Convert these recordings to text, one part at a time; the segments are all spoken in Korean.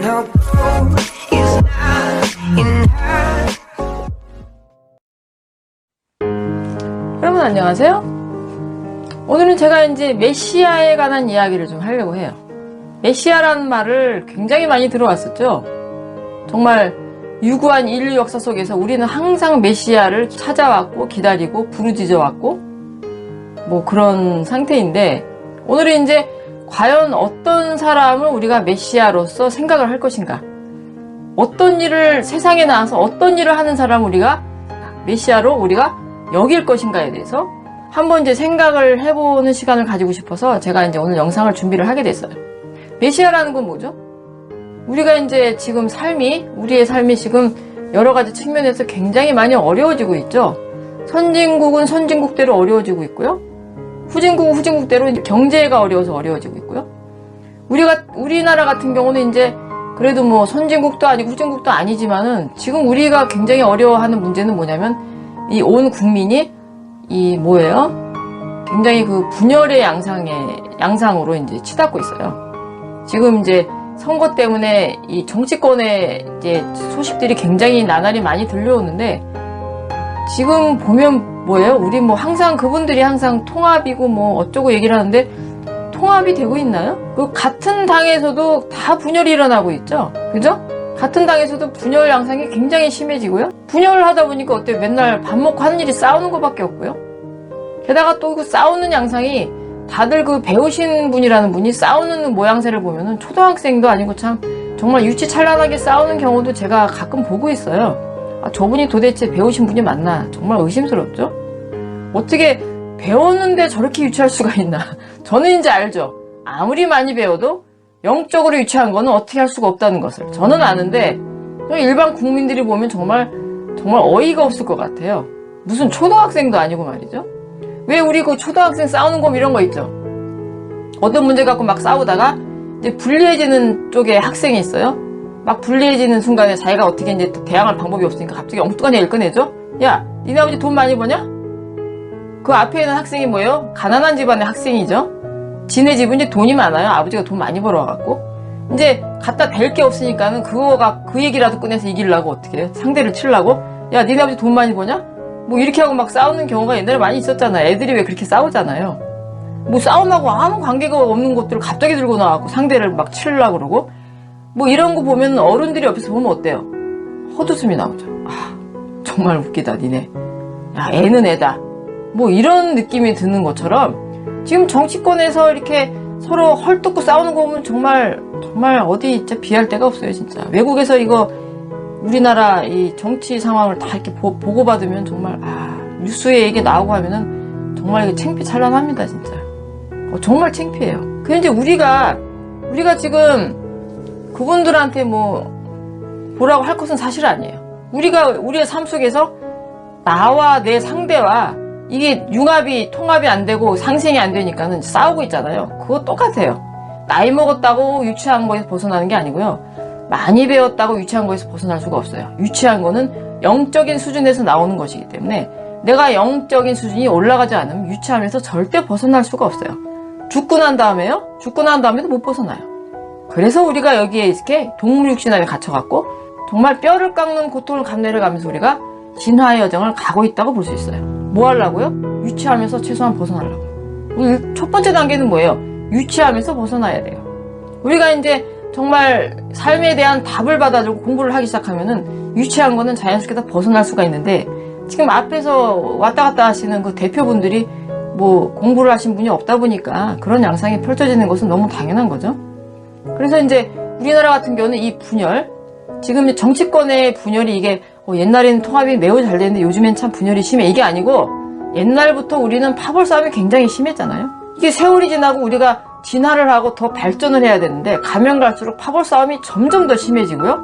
no gold is not in her. 여러분 안녕하세요. 오늘은 제가 이제 메시아에 관한 이야기를 좀 하려고 해요. 메시아라는 말을 굉장히 많이 들어왔었죠. 정말 유구한 인류 역사 속에서 우리는 항상 메시아를 찾아왔고 기다리고 부르짖어왔고 뭐 그런 상태인데, 오늘은 이제 과연 어떤 사람을 우리가 메시아로서 생각을 할 것인가, 어떤 일을 세상에 나와서 어떤 일을 하는 사람을 우리가 메시아로 우리가 여길 것인가에 대해서 한번 이제 생각을 해보는 시간을 가지고 싶어서 제가 이제 오늘 영상을 준비를 하게 됐어요. 메시아라는 건 뭐죠? 우리가 이제 지금 우리의 삶이 지금 여러 가지 측면에서 굉장히 많이 어려워지고 있죠. 선진국은 선진국대로 어려워지고 있고요. 후진국은 후진국대로 경제가 어려워서 어려워지고 있고요. 우리나라 같은 경우는 이제 그래도 뭐 선진국도 아니고 후진국도 아니지만은 지금 우리가 굉장히 어려워하는 문제는 뭐냐면 이 온 국민이 굉장히 그 분열의 양상으로 이제 치닫고 있어요. 지금 이제 선거 때문에 이 정치권의 이제 소식들이 굉장히 나날이 많이 들려오는데, 지금 보면 우리 항상 그분들이 항상 통합이고 뭐 어쩌고 얘기를 하는데 통합이 되고 있나요? 그 같은 당에서도 다 분열이 일어나고 있죠. 그죠? 같은 당에서도 분열 양상이 굉장히 심해지고요. 분열을 하다 보니까 어때요? 맨날 밥 먹고 하는 일이 싸우는 것밖에 없고요. 게다가 또 그 싸우는 양상이 다들 그 배우신 분이라는 분이 싸우는 모양새를 보면은 초등학생도 아니고 참 정말 유치찬란하게 싸우는 경우도 제가 가끔 보고 있어요. 저분이 도대체 배우신 분이 맞나 정말 의심스럽죠. 어떻게 배웠는데 저렇게 유치할 수가 있나. 저는 이제 알죠. 아무리 많이 배워도 영적으로 유치한 거는 어떻게 할 수가 없다는 것을 저는 아는데, 일반 국민들이 보면 정말 어이가 없을 것 같아요. 무슨 초등학생도 아니고 말이죠. 왜 우리 그 초등학생 싸우는 거 이런 거 있죠. 어떤 문제 갖고 막 싸우다가 이제 불리해지는 쪽에 학생이 있어요. 막 불리해지는 순간에 자기가 어떻게 이제 대항할 방법이 없으니까 갑자기 엉뚱한 얘기를 꺼내죠. 야, 니네 아버지 돈 많이 버냐? 그 앞에 있는 학생이 뭐예요? 가난한 집안의 학생이죠. 지네 집은 이제 돈이 많아요. 아버지가 돈 많이 벌어갖고 이제 갖다 댈 게 없으니까는 그 얘기라도 꺼내서 이기려고 어떻게 해요? 상대를 치려고. 야, 니네 아버지 돈 많이 버냐? 뭐 이렇게 하고 막 싸우는 경우가 옛날에 많이 있었잖아요. 애들이 왜 그렇게 싸우잖아요. 뭐 싸움하고 아무 관계가 없는 것들을 갑자기 들고 나와갖고 상대를 막 치려고 그러고, 뭐 이런 거 보면 어른들이 옆에서 보면 어때요? 헛웃음이 나오죠. 정말 웃기다 니네. 야, 애는 애다. 뭐 이런 느낌이 드는 것처럼 지금 정치권에서 이렇게 서로 헐뜯고 싸우는 거 보면 정말 어디 진짜 비할 데가 없어요. 진짜 외국에서 이거 우리나라 이 정치 상황을 다 이렇게 보고받으면 정말 뉴스에 이게 나오고 하면은 정말 이게 창피찬란합니다. 진짜 정말 창피해요. 근데 이제 우리가 지금 그분들한테 뭐라고 할 것은 사실 아니에요. 우리의 삶 속에서 나와 내 상대와 이게 통합이 안 되고 상생이 안 되니까는 싸우고 있잖아요. 그거 똑같아요. 나이 먹었다고 유치한 거에서 벗어나는 게 아니고요. 많이 배웠다고 유치한 거에서 벗어날 수가 없어요. 유치한 거는 영적인 수준에서 나오는 것이기 때문에 내가 영적인 수준이 올라가지 않으면 유치함에서 절대 벗어날 수가 없어요. 죽고 난 다음에도 못 벗어나요. 그래서 우리가 여기에 이렇게 동물 육신 안에 갇혀갖고 정말 뼈를 깎는 고통을 감내려가면서 우리가 진화의 여정을 가고 있다고 볼 수 있어요. 뭐 하려고요? 유치하면서 최소한 벗어나려고. 첫 번째 단계는 뭐예요? 유치하면서 벗어나야 돼요. 우리가 이제 정말 삶에 대한 답을 받아들고 공부를 하기 시작하면은 유치한 거는 자연스럽게 다 벗어날 수가 있는데, 지금 앞에서 왔다 갔다 하시는 그 대표분들이 뭐 공부를 하신 분이 없다 보니까 그런 양상이 펼쳐지는 것은 너무 당연한 거죠. 그래서 이제 우리나라 같은 경우는 이 분열, 지금 정치권의 분열이 이게 옛날에는 통합이 매우 잘 되는데 요즘엔 참 분열이 심해, 이게 아니고 옛날부터 우리는 파벌 싸움이 굉장히 심했잖아요. 이게 세월이 지나고 우리가 진화를 하고 더 발전을 해야 되는데 가면 갈수록 파벌 싸움이 점점 더 심해지고요.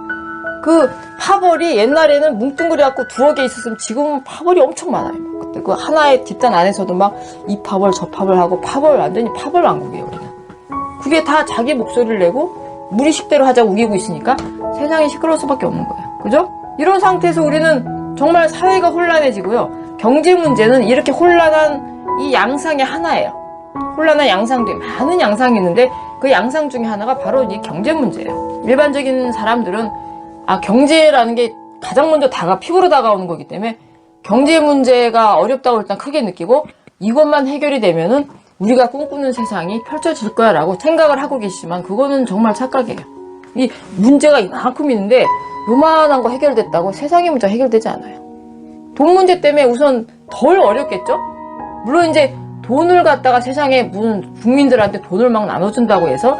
그 파벌이 옛날에는 뭉뚱그려갖고 두어 개 있었으면 지금은 파벌이 엄청 많아요. 그때 그 하나의 집단 안에서도 막 이 파벌 저 파벌 하고 완전히 파벌 왕국이에요. 우리는 그게 다 자기 목소리를 내고 무리식대로 하자고 우기고 있으니까 세상이 시끄러울 수밖에 없는 거예요. 그죠? 이런 상태에서 우리는 정말 사회가 혼란해지고요. 경제 문제는 이렇게 혼란한 이 양상의 하나예요. 혼란한 양상들이 많은 양상이 있는데 그 양상 중에 하나가 바로 이 경제 문제예요. 일반적인 사람들은 경제라는 게 가장 먼저 피부로 다가오는 거기 때문에 경제 문제가 어렵다고 일단 크게 느끼고 이것만 해결이 되면은 우리가 꿈꾸는 세상이 펼쳐질 거야 라고 생각을 하고 계시지만 그거는 정말 착각이에요. 이 문제가 이만큼 있는데 요만한 거 해결됐다고 세상의 문제가 해결되지 않아요. 돈 문제 때문에 우선 덜 어렵겠죠? 물론 이제 돈을 갖다가 세상에 무슨 국민들한테 돈을 막 나눠준다고 해서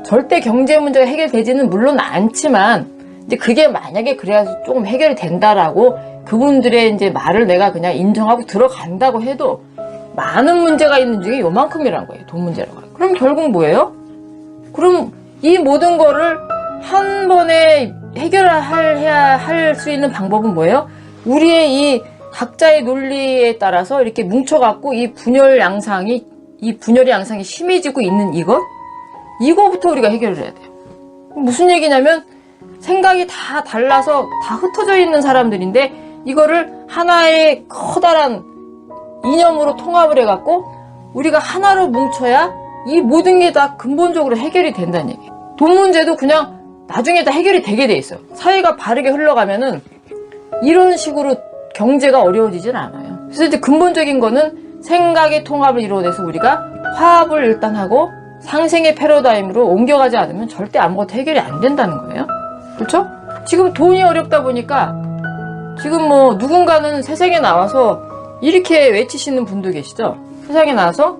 절대 경제 문제가 해결되지는 물론 않지만 이제 그게 만약에 그래야 조금 해결이 된다라고 그분들의 이제 말을 내가 그냥 인정하고 들어간다고 해도 많은 문제가 있는 중에 요만큼이란 거예요. 돈 문제라고. 그럼 결국 뭐예요? 그럼 이 모든 거를 한 번에 해결해야 할 수 있는 방법은 뭐예요? 우리의 이 각자의 논리에 따라서 이렇게 뭉쳐갖고 이 분열의 양상이 심해지고 있는 이거부터 우리가 해결을 해야 돼요. 무슨 얘기냐면 생각이 다 달라서 다 흩어져 있는 사람들인데 이거를 하나의 커다란 이념으로 통합을 해갖고 우리가 하나로 뭉쳐야 이 모든 게 다 근본적으로 해결이 된다는 얘기예요. 돈 문제도 그냥 나중에 다 해결이 되게 돼 있어요. 사회가 바르게 흘러가면은 이런 식으로 경제가 어려워지진 않아요. 그래서 이제 근본적인 거는 생각의 통합을 이루어내서 우리가 화합을 일단 하고 상생의 패러다임으로 옮겨가지 않으면 절대 아무것도 해결이 안 된다는 거예요. 그렇죠? 지금 돈이 어렵다 보니까 지금 뭐 누군가는 세상에 나와서 이렇게 외치시는 분도 계시죠? 세상에 나와서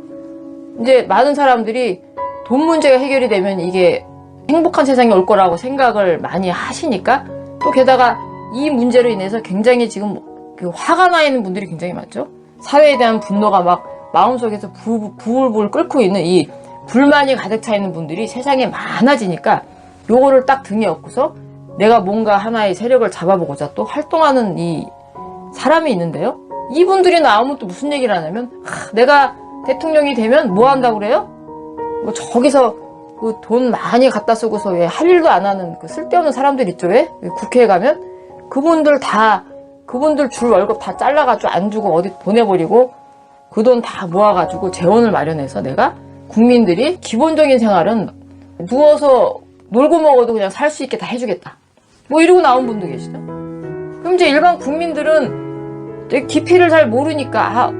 이제 많은 사람들이 돈 문제가 해결이 되면 이게 행복한 세상이 올 거라고 생각을 많이 하시니까 또 게다가 이 문제로 인해서 굉장히 지금 그 화가 나 있는 분들이 굉장히 많죠? 사회에 대한 분노가 막 마음속에서 부글부글 끓고 있는 이 불만이 가득 차 있는 분들이 세상에 많아지니까 요거를 딱 등에 업고서 내가 뭔가 하나의 세력을 잡아보고자 또 활동하는 이 사람이 있는데요. 이분들이 나오면 또 무슨 얘기를 하냐면 내가 대통령이 되면 뭐 한다고 그래요? 뭐 저기서 그 돈 많이 갖다 쓰고서 왜 할 일도 안 하는 그 쓸데없는 사람들 있죠? 왜 국회에 가면 그분들 줄 월급 다 잘라가지고 안 주고 어디 보내버리고 그 돈 다 모아가지고 재원을 마련해서 내가 국민들이 기본적인 생활은 누워서 놀고 먹어도 그냥 살 수 있게 다 해주겠다. 뭐 이러고 나온 분도 계시죠. 그럼 이제 일반 국민들은 깊이를 잘 모르니까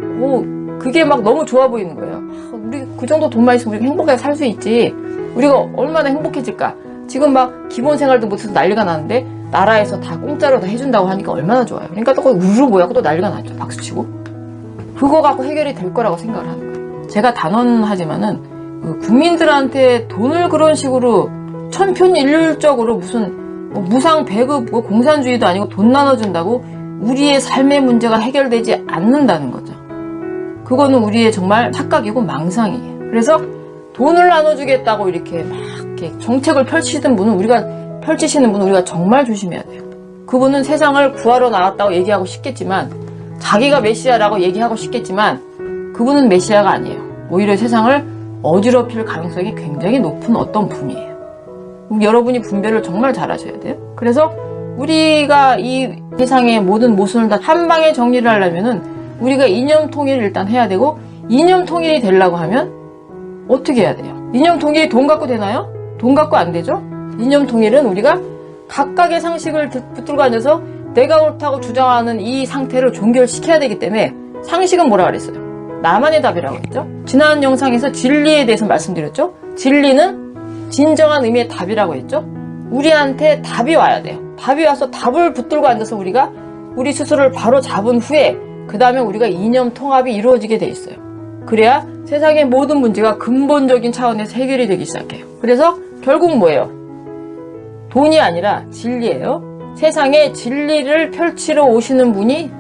그게 막 너무 좋아 보이는 거예요. 우리 그 정도 돈만 있으면 우리가 행복하게 살 수 있지. 우리가 얼마나 행복해질까. 지금 막 기본 생활도 못해서 난리가 나는데 나라에서 다 공짜로 다 해준다고 하니까 얼마나 좋아요. 그러니까 또 거기 우르르 모여갖고 또 난리가 났죠. 박수치고. 그거 갖고 해결이 될 거라고 생각을 하는 거예요. 제가 단언하지만은 국민들한테 돈을 그런 식으로 천편일률적으로 무슨 무상 배급 공산주의도 아니고 돈 나눠준다고 우리의 삶의 문제가 해결되지 않는다는 거죠. 그거는 우리의 정말 착각이고 망상이에요. 그래서 돈을 나눠주겠다고 이렇게 막 이렇게 정책을 펼치시는 분은 우리가 정말 조심해야 돼요. 그분은 세상을 구하러 나왔다고 얘기하고 싶겠지만 자기가 메시아라고 얘기하고 싶겠지만 그분은 메시아가 아니에요. 오히려 세상을 어지럽힐 가능성이 굉장히 높은 어떤 분이에요. 여러분이 분별을 정말 잘하셔야 돼요. 그래서 우리가 이 세상의 모든 모순을 다 한 방에 정리를 하려면은 우리가 이념 통일을 일단 해야 되고 이념 통일이 되려고 하면 어떻게 해야 돼요? 이념 통일이 돈 갖고 되나요? 돈 갖고 안 되죠? 이념 통일은 우리가 각각의 상식을 붙들고 앉아서 내가 옳다고 주장하는 이 상태를 종결시켜야 되기 때문에 상식은 뭐라 그랬어요? 나만의 답이라고 했죠? 지난 영상에서 진리에 대해서 말씀드렸죠? 진리는 진정한 의미의 답이라고 했죠? 우리한테 답이 와야 돼요. 답이 와서 답을 붙들고 앉아서 우리가 우리 스스로를 바로 잡은 후에 그 다음에 우리가 이념 통합이 이루어지게 돼 있어요. 그래야 세상의 모든 문제가 근본적인 차원에서 해결이 되기 시작해요. 그래서 결국 뭐예요? 돈이 아니라 진리예요. 세상에 진리를 펼치러 오시는 분이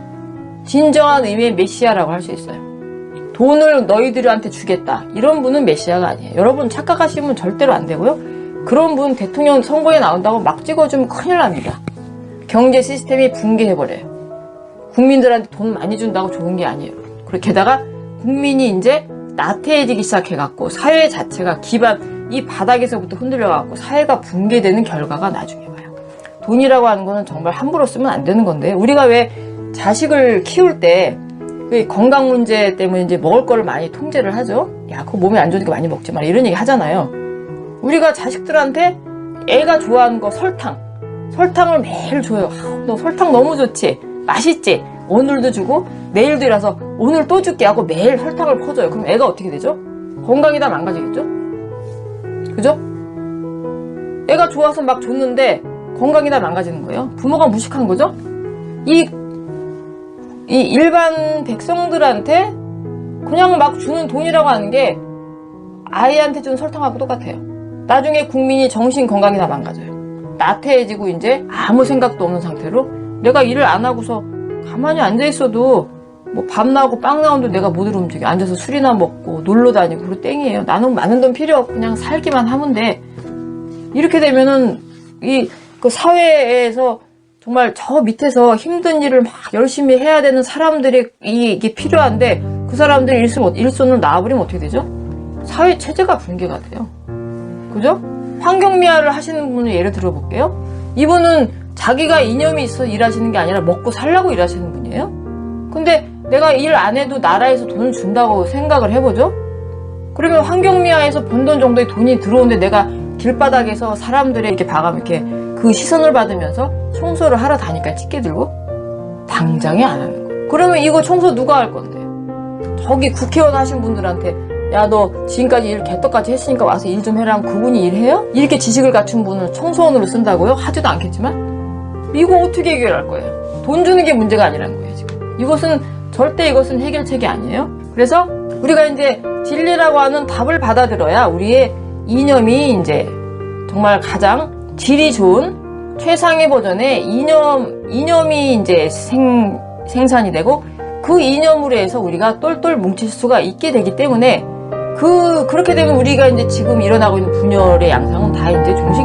진정한 의미의 메시아라고 할 수 있어요. 돈을 너희들한테 주겠다. 이런 분은 메시아가 아니에요. 여러분 착각하시면 절대로 안 되고요. 그런 분 대통령 선거에 나온다고 막 찍어주면 큰일 납니다. 경제 시스템이 붕괴해버려요. 국민들한테 돈 많이 준다고 좋은 게 아니에요. 그리고 게다가 국민이 이제 나태해지기 시작해갖고 사회 자체가 기반 이 바닥에서부터 흔들려갖고 사회가 붕괴되는 결과가 나중에 와요. 돈이라고 하는 거는 정말 함부로 쓰면 안 되는 건데 우리가 왜 자식을 키울 때 건강 문제 때문에 이제 먹을 거를 많이 통제를 하죠. 야, 그거 몸에 안 좋으니까 많이 먹지 마. 이런 얘기 하잖아요. 우리가 자식들한테 애가 좋아하는 거 설탕을 매일 줘요. 너 설탕 너무 좋지? 맛있지? 오늘도 주고 내일도 일어서 오늘 또 줄게 하고 매일 설탕을 퍼줘요. 그럼 애가 어떻게 되죠? 건강이 다 망가지겠죠? 그죠? 애가 좋아서 막 줬는데 건강이 다 망가지는 거예요. 부모가 무식한 거죠? 이 일반 백성들한테 그냥 막 주는 돈이라고 하는 게 아이한테 주는 설탕하고 똑같아요. 나중에 국민이 정신 건강이 다 망가져요. 나태해지고 이제 아무 생각도 없는 상태로 내가 일을 안 하고서 가만히 앉아있어도 뭐 밥 나오고 빵 나오는데 내가 못 움직여. 앉아서 술이나 먹고 놀러 다니고 그리고 땡이에요. 나는 많은 돈 필요 없고 그냥 살기만 하면 돼. 이렇게 되면은 그 사회에서 정말 저 밑에서 힘든 일을 막 열심히 해야 되는 사람들이 이게 필요한데 그 사람들이 일손을 놔버리면 어떻게 되죠? 사회 체제가 붕괴가 돼요. 그죠? 환경미화를 하시는 분을 예를 들어볼게요. 이분은 자기가 이념이 있어 일하시는 게 아니라 먹고 살라고 일하시는 분이에요. 근데 내가 일 안 해도 나라에서 돈을 준다고 생각을 해보죠? 그러면 환경미화에서 번 돈 정도의 돈이 들어오는데 내가 길바닥에서 사람들의 이렇게 봐가면 이렇게 그 시선을 받으면서 청소를 하러 다니까 찌개 들고 당장에 안 하는 거예요. 그러면 이거 청소 누가 할 건데요? 저기 국회의원 하신 분들한테 야, 너 지금까지 일 개떡같이 했으니까 와서 일 좀 해라 하면 그분이 일해요? 이렇게 지식을 갖춘 분을 청소원으로 쓴다고요? 하지도 않겠지만? 이거 어떻게 해결할 거예요? 돈 주는 게 문제가 아니라는 거예요, 지금. 이것은 해결책이 아니에요. 그래서 우리가 이제 진리라고 하는 답을 받아들여야 우리의 이념이 이제 정말 가장 질이 좋은 최상의 버전의 이념이 이제 생산이 되고 그 이념으로 해서 우리가 똘똘 뭉칠 수가 있게 되기 때문에 그렇게 되면 우리가 이제 지금 일어나고 있는 분열의 양상은 다 이제 종식이